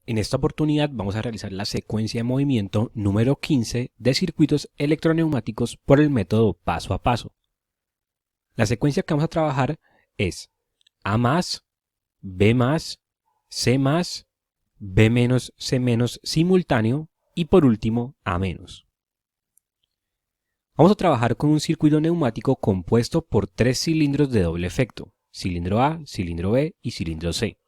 En esta oportunidad vamos a realizar la secuencia de movimiento número 15 de circuitos electroneumáticos por el método paso a paso. La secuencia que vamos a trabajar es A más, B más, C más, B menos, C menos simultáneo y por último A menos. Vamos a trabajar con un circuito neumático compuesto por 3 cilindros de doble efecto, cilindro A, cilindro B y cilindro C.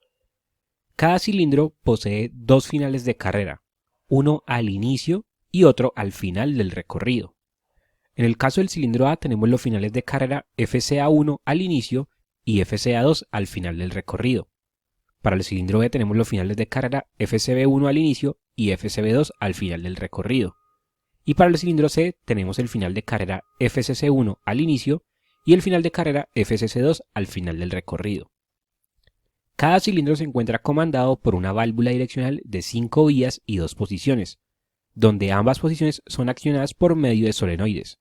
Cada cilindro posee 2 finales de carrera, uno al inicio y otro al final del recorrido. En el caso del cilindro A tenemos los finales de carrera FCA1 al inicio y FCA2 al final del recorrido. Para el cilindro B tenemos los finales de carrera FCB1 al inicio y FCB2 al final del recorrido. Y para el cilindro C tenemos el final de carrera FCC1 al inicio y el final de carrera FCC2 al final del recorrido. Cada cilindro se encuentra comandado por una válvula direccional de 5 vías y 2 posiciones, donde ambas posiciones son accionadas por medio de solenoides.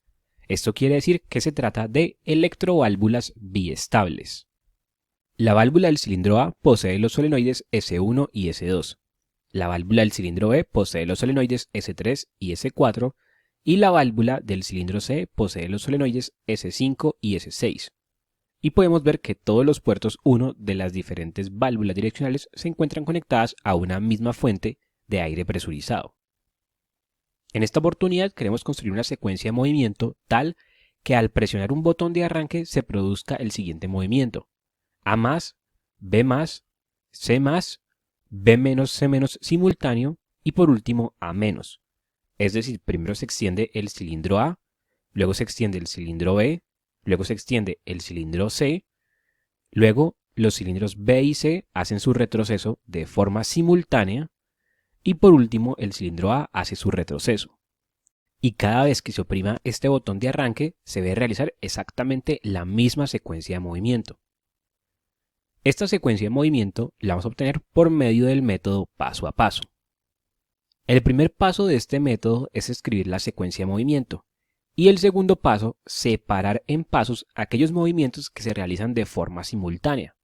Esto quiere decir que se trata de electroválvulas biestables. La válvula del cilindro A posee los solenoides S1 y S2. La válvula del cilindro B posee los solenoides S3 y S4 y la válvula del cilindro C posee los solenoides S5 y S6. Y podemos ver que todos los puertos 1 de las diferentes válvulas direccionales se encuentran conectadas a una misma fuente de aire presurizado. En esta oportunidad queremos construir una secuencia de movimiento tal que al presionar un botón de arranque se produzca el siguiente movimiento: A más, B más, C más, B menos, C menos simultáneo y por último A menos. Es decir, primero se extiende el cilindro A, luego se extiende el cilindro B, luego se extiende el cilindro C, luego los cilindros B y C hacen su retroceso de forma simultánea y por último el cilindro A hace su retroceso. Y cada vez que se oprima este botón de arranque se debe realizar exactamente la misma secuencia de movimiento. Esta secuencia de movimiento la vamos a obtener por medio del método paso a paso. El primer paso de este método es escribir la secuencia de movimiento y el segundo paso, separar en pasos aquellos movimientos que se realizan de forma simultánea.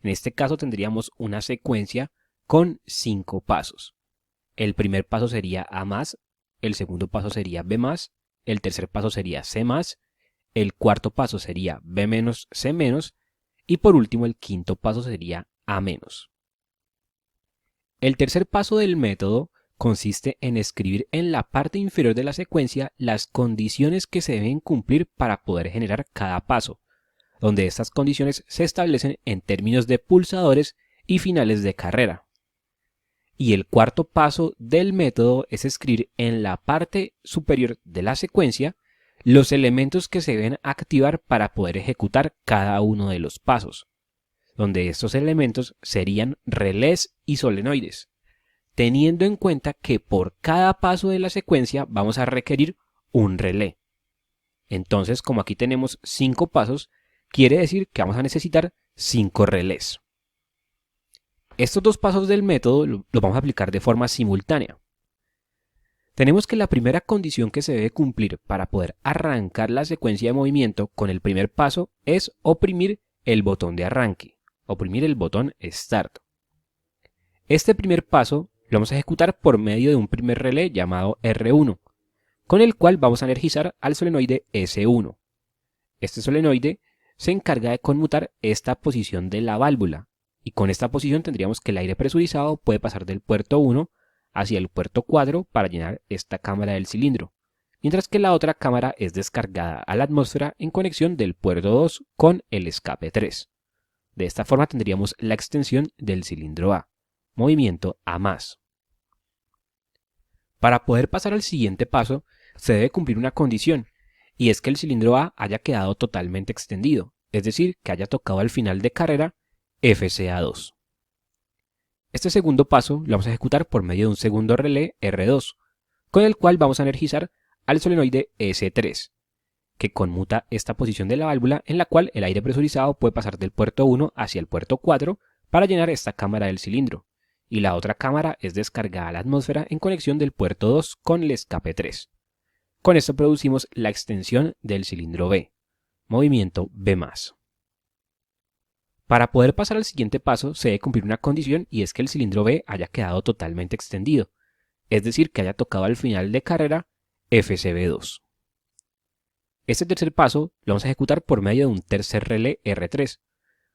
En este caso tendríamos una secuencia con 5 pasos. El primer paso sería A más, el segundo paso sería B más, el tercer paso sería C más, el cuarto paso sería B menos, C menos y por último el quinto paso sería A menos. El tercer paso del método consiste en escribir en la parte inferior de la secuencia las condiciones que se deben cumplir para poder generar cada paso, donde estas condiciones se establecen en términos de pulsadores y finales de carrera. Y el cuarto paso del método es escribir en la parte superior de la secuencia los elementos que se deben activar para poder ejecutar cada uno de los pasos, donde estos elementos serían relés y solenoides, teniendo en cuenta que por cada paso de la secuencia vamos a requerir un relé. Entonces, como aquí tenemos 5 pasos, quiere decir que vamos a necesitar 5 relés. Estos dos pasos del método los vamos a aplicar de forma simultánea. Tenemos que la primera condición que se debe cumplir para poder arrancar la secuencia de movimiento con el primer paso es oprimir el botón de arranque, oprimir el botón Start. Este primer paso lo vamos a ejecutar por medio de un primer relé llamado R1, con el cual vamos a energizar al solenoide S1. Este solenoide se encarga de conmutar esta posición de la válvula, y con esta posición tendríamos que el aire presurizado puede pasar del puerto 1 hacia el puerto 4 para llenar esta cámara del cilindro, mientras que la otra cámara es descargada a la atmósfera en conexión del puerto 2 con el escape 3. De esta forma tendríamos la extensión del cilindro A, movimiento A más. Para poder pasar al siguiente paso, se debe cumplir una condición, y es que el cilindro A haya quedado totalmente extendido, es decir, que haya tocado al final de carrera FCA2. Este segundo paso lo vamos a ejecutar por medio de un segundo relé R2, con el cual vamos a energizar al solenoide S3, que conmuta esta posición de la válvula en la cual el aire presurizado puede pasar del puerto 1 hacia el puerto 4 para llenar esta cámara del cilindro, y la otra cámara es descargada a la atmósfera en conexión del puerto 2 con el escape 3. Con esto producimos la extensión del cilindro B, movimiento B+. Para poder pasar al siguiente paso se debe cumplir una condición y es que el cilindro B haya quedado totalmente extendido, es decir, que haya tocado al final de carrera FCB2. Este tercer paso lo vamos a ejecutar por medio de un tercer relé R3,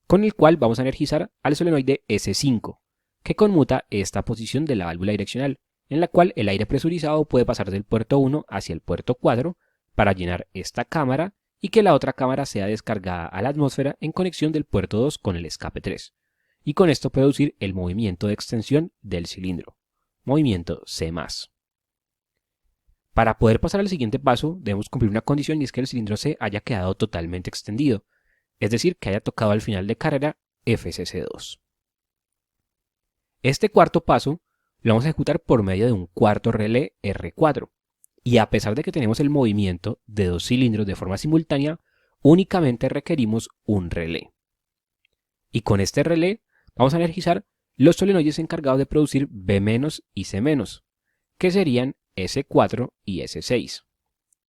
con el cual vamos a energizar al solenoide S5, que conmuta esta posición de la válvula direccional, en la cual el aire presurizado puede pasar del puerto 1 hacia el puerto 4 para llenar esta cámara y que la otra cámara sea descargada a la atmósfera en conexión del puerto 2 con el escape 3, y con esto producir el movimiento de extensión del cilindro, movimiento C+. Para poder pasar al siguiente paso debemos cumplir una condición y es que el cilindro C haya quedado totalmente extendido, es decir, que haya tocado al final de carrera FCC2. Este cuarto paso lo vamos a ejecutar por medio de un cuarto relé R4, y a pesar de que tenemos el movimiento de dos cilindros de forma simultánea, únicamente requerimos un relé. Y con este relé vamos a energizar los solenoides encargados de producir B- y C-, que serían S4 y S6.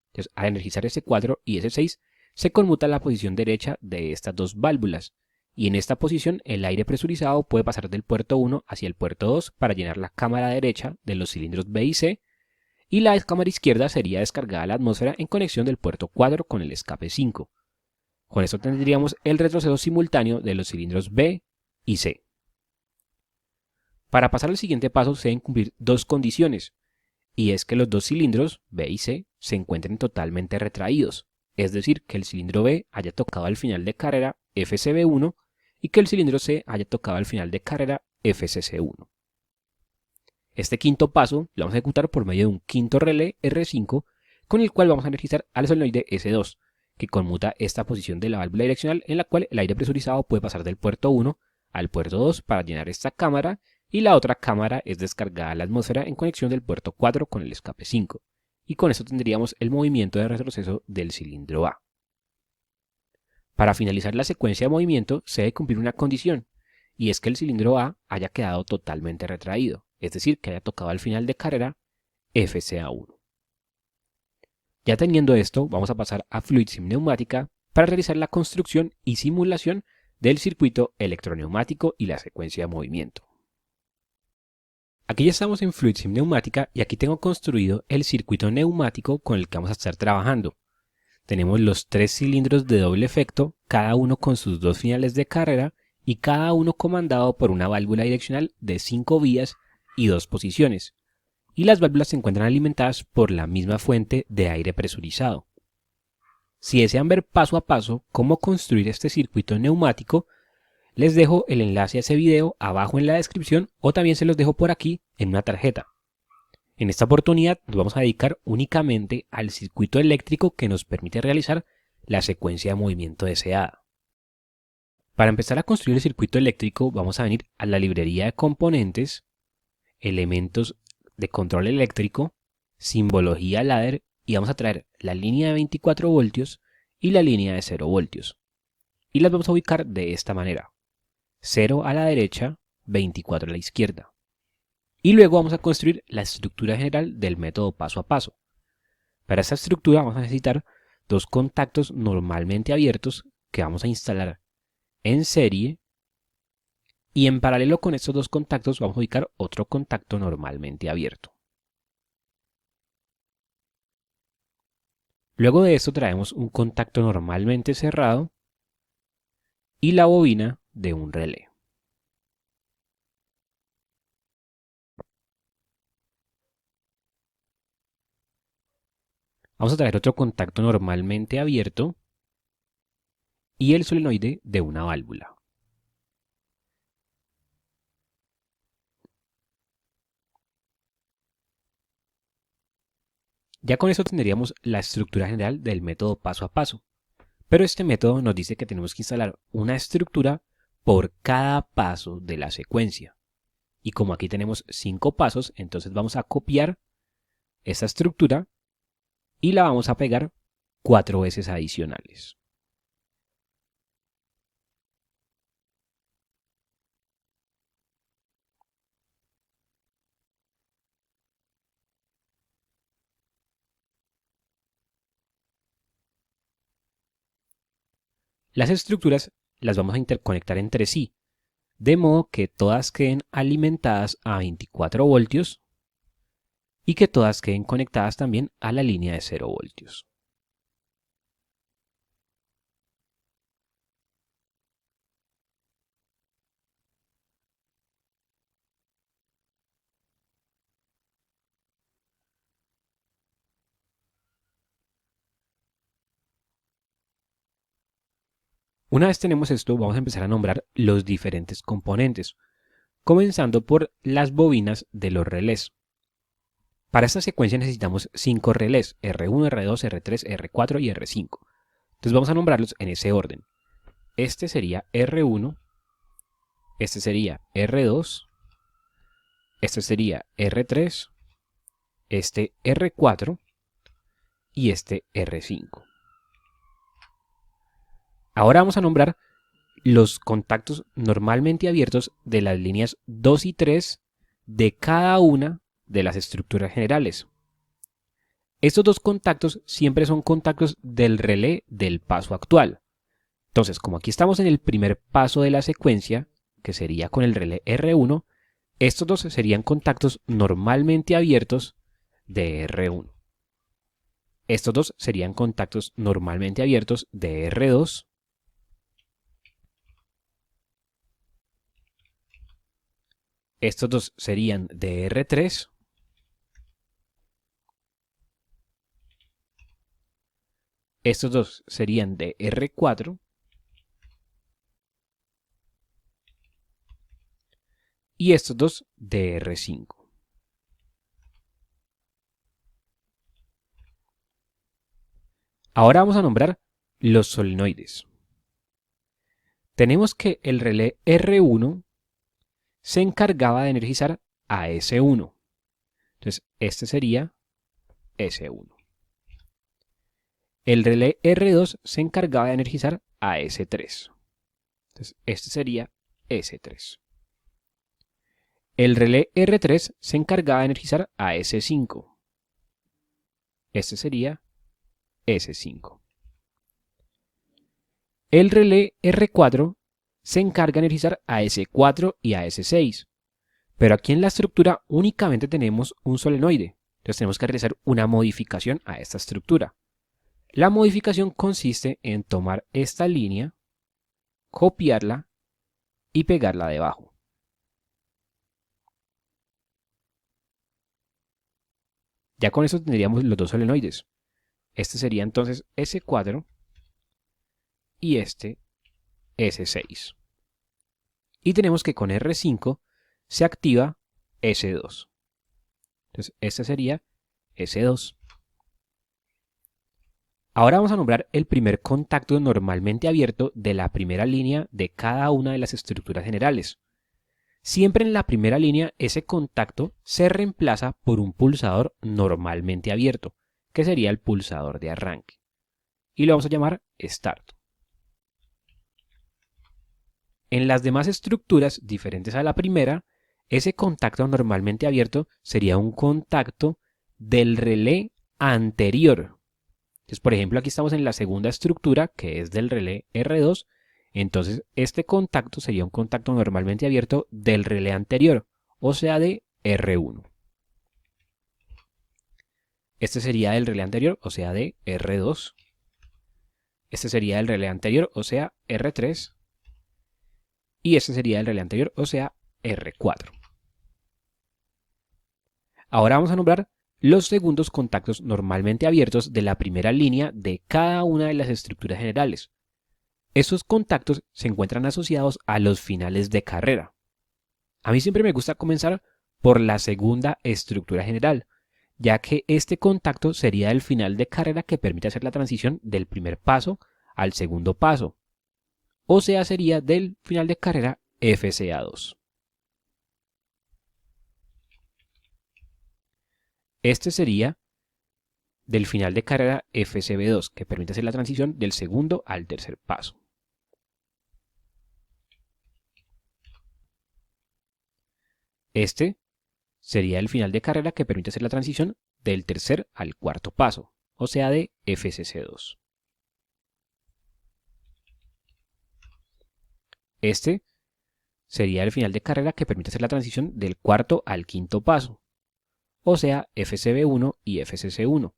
Entonces, al energizar S4 y S6, se conmuta la posición derecha de estas dos válvulas, y en esta posición el aire presurizado puede pasar del puerto 1 hacia el puerto 2 para llenar la cámara derecha de los cilindros B y C, y la cámara izquierda sería descargada a la atmósfera en conexión del puerto 4 con el escape 5. Con esto tendríamos el retroceso simultáneo de los cilindros B y C. Para pasar al siguiente paso se deben cumplir dos condiciones, y es que los dos cilindros B y C se encuentren totalmente retraídos, es decir, que el cilindro B haya tocado al final de carrera FCB1 y que el cilindro C haya tocado al final de carrera FCC1. Este quinto paso lo vamos a ejecutar por medio de un quinto relé R5 con el cual vamos a energizar al solenoide S2, que conmuta esta posición de la válvula direccional en la cual el aire presurizado puede pasar del puerto 1 al puerto 2 para llenar esta cámara y la otra cámara es descargada a la atmósfera en conexión del puerto 4 con el escape 5. Y con esto tendríamos el movimiento de retroceso del cilindro A. Para finalizar la secuencia de movimiento se debe cumplir una condición, y es que el cilindro A haya quedado totalmente retraído, es decir, que haya tocado al final de carrera FCA1. Ya teniendo esto, vamos a pasar a FluidSim Neumática para realizar la construcción y simulación del circuito electroneumático y la secuencia de movimiento. Aquí ya estamos en FluidSim Neumática y aquí tengo construido el circuito neumático con el que vamos a estar trabajando. Tenemos los tres cilindros de doble efecto, cada uno con sus dos finales de carrera y cada uno comandado por una válvula direccional de 5 vías y 2 posiciones. Y las válvulas se encuentran alimentadas por la misma fuente de aire presurizado. Si desean ver paso a paso cómo construir este circuito neumático, les dejo el enlace a ese video abajo en la descripción o también se los dejo por aquí en una tarjeta. En esta oportunidad nos vamos a dedicar únicamente al circuito eléctrico que nos permite realizar la secuencia de movimiento deseada. Para empezar a construir el circuito eléctrico vamos a venir a la librería de componentes, elementos de control eléctrico, simbología ladder y vamos a traer la línea de 24 voltios y la línea de 0 voltios. Y las vamos a ubicar de esta manera. 0 a la derecha, 24 a la izquierda. Y luego vamos a construir la estructura general del método paso a paso. Para esta estructura vamos a necesitar dos contactos normalmente abiertos que vamos a instalar en serie y en paralelo con estos dos contactos vamos a ubicar otro contacto normalmente abierto. Luego de esto traemos un contacto normalmente cerrado y la bobina de un relé. Vamos a traer otro contacto normalmente abierto y el solenoide de una válvula. Ya con esto tendríamos la estructura general del método paso a paso. Pero este método nos dice que tenemos que instalar una estructura por cada paso de la secuencia. Y como aquí tenemos 5 pasos, entonces vamos a copiar esta estructura y la vamos a pegar 4 veces adicionales. Las estructuras las vamos a interconectar entre sí, de modo que todas queden alimentadas a 24 voltios y que todas queden conectadas también a la línea de 0 voltios. Una vez tenemos esto, vamos a empezar a nombrar los diferentes componentes, comenzando por las bobinas de los relés. Para esta secuencia necesitamos 5 relés, R1, R2, R3, R4 y R5. Entonces vamos a nombrarlos en ese orden. Este sería R1, este sería R2, este sería R3, este R4 y este R5. Ahora vamos a nombrar los contactos normalmente abiertos de las líneas 2 y 3 de cada una de las estructuras generales. Estos dos contactos siempre son contactos del relé del paso actual. Entonces, como aquí estamos en el primer paso de la secuencia, que sería con el relé R1, estos dos serían contactos normalmente abiertos de R1. Estos dos serían contactos normalmente abiertos de R2. Estos dos serían de R3. Estos dos serían de R4. Y estos dos de R5. Ahora vamos a nombrar los solenoides. Tenemos que el relé R1 se encargaba de energizar a S1. Entonces, este sería S1. El relé R2 se encargaba de energizar a S3. Entonces, este sería S3. El relé R3 se encargaba de energizar a S5. Este sería S5. El relé R4 se encarga de energizar a S4 y a S6. Pero aquí en la estructura únicamente tenemos un solenoide. Entonces tenemos que realizar una modificación a esta estructura. La modificación consiste en tomar esta línea, copiarla y pegarla debajo. Ya con eso tendríamos los dos solenoides. Este sería entonces S4 y este S6. Y tenemos que con R5 se activa S2. Entonces este sería S2. Ahora vamos a nombrar el primer contacto normalmente abierto de la primera línea de cada una de las estructuras generales. Siempre en la primera línea ese contacto se reemplaza por un pulsador normalmente abierto, que sería el pulsador de arranque. Y lo vamos a llamar Start. En las demás estructuras diferentes a la primera, ese contacto normalmente abierto sería un contacto del relé anterior. Entonces, por ejemplo, aquí estamos en la segunda estructura, que es del relé R2. Entonces, este contacto sería un contacto normalmente abierto del relé anterior, o sea, de R1. Este sería del relé anterior, o sea, de R2. Este sería del relé anterior, o sea, R3. Y este sería del relé anterior, o sea, R4. Ahora vamos a nombrar los segundos contactos normalmente abiertos de la primera línea de cada una de las estructuras generales. Estos contactos se encuentran asociados a los finales de carrera. A mí siempre me gusta comenzar por la segunda estructura general, ya que este contacto sería el final de carrera que permite hacer la transición del primer paso al segundo paso, o sea, sería del final de carrera FCA2. Este sería del final de carrera FCB2, que permite hacer la transición del segundo al tercer paso. Este sería el final de carrera que permite hacer la transición del tercer al cuarto paso, o sea, de FCC2. Este sería el final de carrera que permite hacer la transición del cuarto al quinto paso, o sea, FCB1 y FCC1.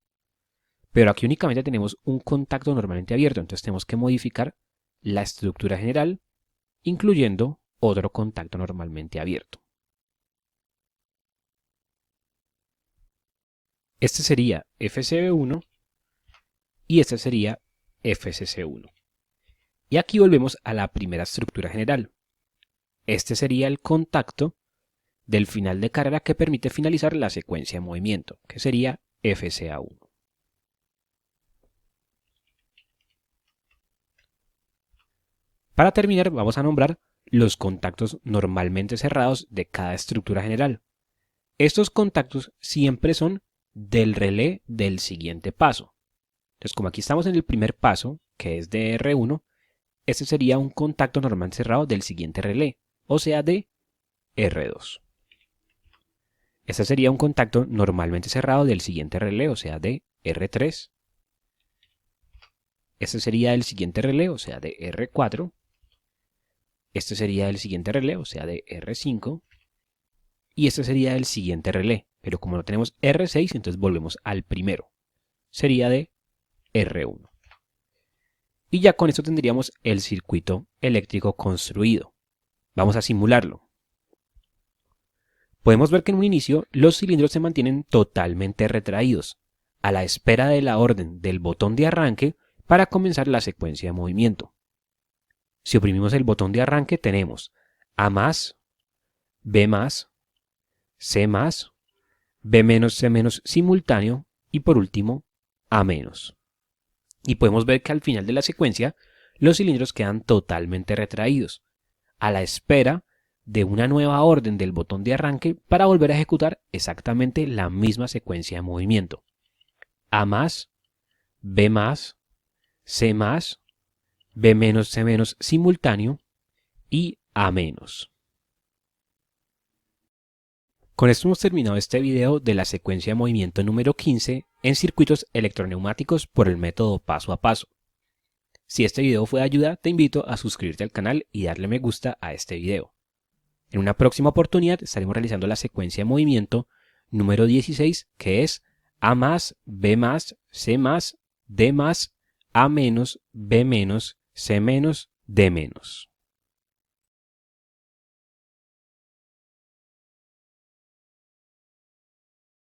Pero aquí únicamente tenemos un contacto normalmente abierto, entonces tenemos que modificar la estructura general, incluyendo otro contacto normalmente abierto. Este sería FCB1 y este sería FCC1. Y aquí volvemos a la primera estructura general. Este sería el contacto del final de carrera que permite finalizar la secuencia de movimiento, que sería FCA1. Para terminar, vamos a nombrar los contactos normalmente cerrados de cada estructura general. Estos contactos siempre son del relé del siguiente paso. Entonces, como aquí estamos en el primer paso, que es de R1, este sería un contacto normalmente cerrado del siguiente relé, o sea, de R2. Este sería un contacto normalmente cerrado del siguiente relé, o sea, de R3. Este sería el siguiente relé, o sea, de R4. Este sería el siguiente relé, o sea, de R5. Y este sería el siguiente relé. Pero como no tenemos R6, entonces volvemos al primero. Sería de R1. Y ya con esto tendríamos el circuito eléctrico construido. Vamos a simularlo. Podemos ver que en un inicio los cilindros se mantienen totalmente retraídos, a la espera de la orden del botón de arranque para comenzar la secuencia de movimiento. Si oprimimos el botón de arranque tenemos A+, B+, C+, B-, C- simultáneo y por último A-. Y podemos ver que al final de la secuencia los cilindros quedan totalmente retraídos, a la espera de una nueva orden del botón de arranque para volver a ejecutar exactamente la misma secuencia de movimiento. A+, B+, C+, B-, C- simultáneo y A-. Con esto hemos terminado este video de la secuencia de movimiento número 15 en circuitos electroneumáticos por el método paso a paso. Si este video fue de ayuda, te invito a suscribirte al canal y darle me gusta a este video. En una próxima oportunidad estaremos realizando la secuencia de movimiento número 16, que es A+, B+, C+, D+, A-, B-, C-, D-.